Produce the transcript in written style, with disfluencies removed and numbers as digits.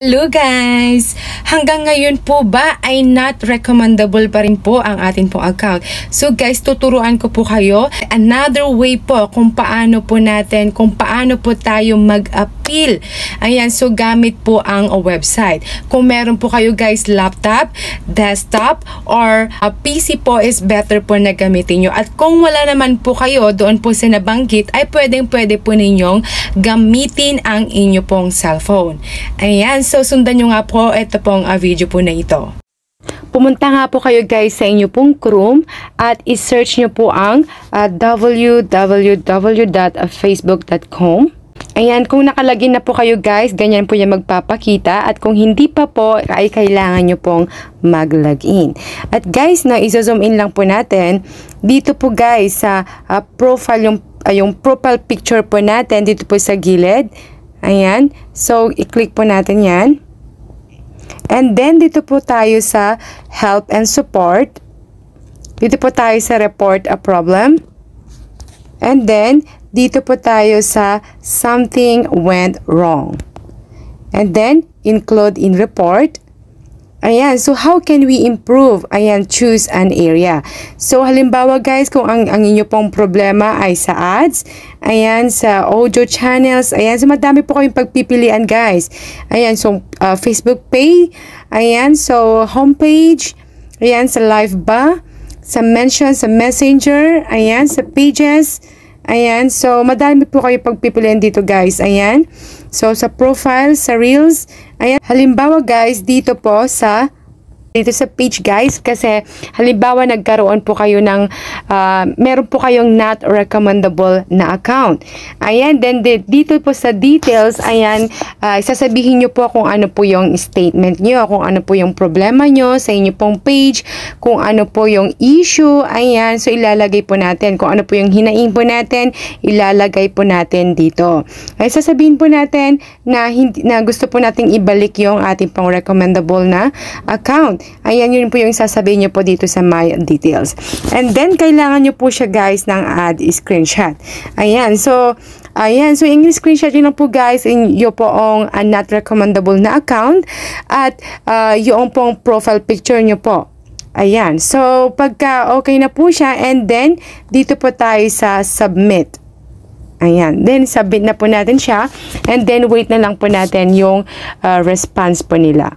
Hello guys! Hanggang ngayon po ba ay not recommendable pa rin po ang atin pong account. So guys, tuturuan ko po kayo another way po kung paano po tayo mag-appeal. Ayan, so gamit po ang website. Kung meron po kayo guys laptop, desktop, or PC po is better po na gamitin nyo. At kung wala naman po kayo doon po sa nabanggit, ay pwede po ninyong gamitin ang inyo pong cellphone. Ayan, so sundan nyo nga po ito pong video po na ito. Pumunta nga po kayo guys sa inyo pong Chrome at i-search nyo po ang www.facebook.com. Ayan, kung nakalagin na po kayo guys, ganyan po yung magpapakita. At kung hindi pa po, ay kailangan nyo pong mag-login. At guys, na iso-zoom in lang po natin. Dito po guys, sa profile, yung profile picture po natin, dito po sa gilid. Ayan. So, i-click po natin yan. And then, dito po tayo sa help and support. Dito po tayo sa report a problem. And then, dito po tayo sa something went wrong. And then, include in report. Ayan, so how can we improve? Ayan, choose an area. So, halimbawa guys, kung ang inyo pong problema ay sa ads, ayan, sa audio channels, ayan, so madami po kayong pagpipilian guys. Ayan, so Facebook pay, ayan, so homepage, ayan, sa live ba, sa mention, sa messenger, ayan, sa pages, ayan, so madami po kayo pagpipilian dito guys, ayan. So, sa profile, sa reels, ayan, halimbawa guys, dito sa page guys, kasi halimbawa nagkaroon po kayo ng meron po kayong not recommendable na account. Ayan, then dito po sa details, ayan, sasabihin nyo po kung ano po yung statement nyo, kung ano po yung problema nyo sa inyo pong page, kung ano po yung issue, ayan, so ilalagay po natin, kung ano po yung hinaing po natin, ilalagay po natin dito. Ay sasabihin po natin na gusto po nating ibalik yung ating pong recommendable na account. Ayan, yun po yung sasabihin nyo po dito sa my details. And then, kailangan nyo po siya guys ng add screenshot. Ayan, so yung screenshot yun lang po guys, yung po ang not recommendable na account at yung pong profile picture nyo po. Ayan, so pagka okay na po siya, and then, dito po tayo sa submit. Ayan, then submit na po natin siya, and then wait na lang po natin yung response po nila.